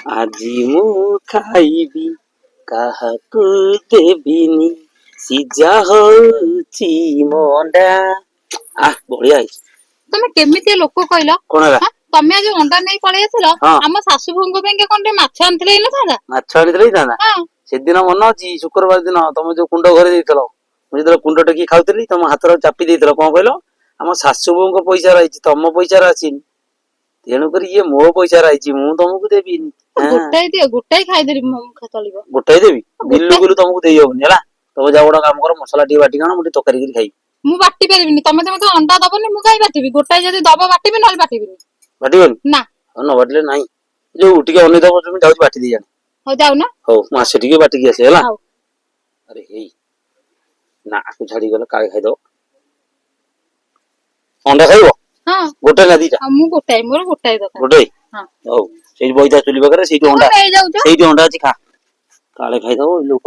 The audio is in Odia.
আজি ମୁଁ ଖାଇବି କାହାକୁ ଦେବିନି ସିଝା ହଉଛି ମଣ୍ଡା। ବଢିଆ ହେଇଛି। ତମେ କେମିତି ଲୋକ କହିଲ? କଣ ହେଲା? ତମେ ଆଜି ଅଣ୍ଡା ନେଇ ପଳେଇ ଆସିଲ। ଆମ ଶାଶୁ ବୋହୂଙ୍କ ପାଇଁ କଣ ଟିକେ ମାଛ ଆଣିଥିଲେ ହେଇନଥାନ୍ତା? ମାଛ ଆଣିଥିଲେ ହେଇଥାନ୍ତା। ସେଦିନ ମନେ ଅଛି ଶୁକ୍ରବାର ଦିନ ତମେ ଯୋଉ କୁଣ୍ଡ ଘରେ ଦେଇଥିଲ, ମୁଁ ଯେତେବେଳେ କୁଣ୍ଡ ଟେକି ଖାଉଥିଲି ତମ ହାତରେ ଚାପି ଦେଇଥିଲ। କଣ କହିଲ? ଆମ ଶାଶୁ ବୋହୂଙ୍କ ପଇସା ରହିଛି, ତମ ପଇସାରେ ଆସିନି। ତେଣୁକରି ଇଏ ମୋ ପଇସାରେ ଆଇଛି, ମୁଁ ତମକୁ ଦେବିନି। ଗୋଟାଏ ଦିଅ, ଗୋଟାଏ ଖାଇଦେବି ଚଳିବ। ଗୋଟାଏ ଦେବି? ବିଲକୁଲ ତମକୁ ଦେଇ ହବନି ହେଲା। ତମେ ଯାଅ ଗୋଟେ କାମ କର, ମସଲା ଟିକେ ବାଟି ଆଣ, ମୁଁ ଟିକେ ତରକାରୀ କରି ଖାଇବି। ମୁଁ ବାଟି ପାରିବିନି। ତମେ ତ ମତେ ଅଣ୍ଡା ଦବନି, ମୁଁ କାହିଁ ବାଟିବି? ଗୋଟାଏ ଯଦି ଦବ ବାଟିବି, ନହେଲେ ବାଟିବିନି। ବାଟିବନି? ନା। ନ ବାଟିଲେ ନାହିଁ। ଯୋଉ ଟିକେ ଅନେଇଦବ, ମୁଁ ଯାଉଛି ବାଟି ଦେଇ ଆଣେ। ହଉ ଯାଉନ। ହଉ ମୁଁ ଆସେ ଟିକେ ବାଟିକି ଆସେ ହେଲା। ଆରେ ହେଇ ନାକୁ ଛାଡିଗଲେ କାଳେ ଖାଇଦବ। ଅଣ୍ଡା ଖାଇବ? ଗୋଟେ ନା ଦିଟା? ମୁଁ ଗୋଟାଏ, ମୋର ଗୋଟାଏ ଦରକାର। ଗୋଟାଏ? ହଉ ସେଇଠି ବଇଥା ଚୁଲି ପାଖରେ, ସେଇଠି ଅଣ୍ଡା ଅଛି, ଖା। କାଳେ ଖାଇଦବ ଲୋକ।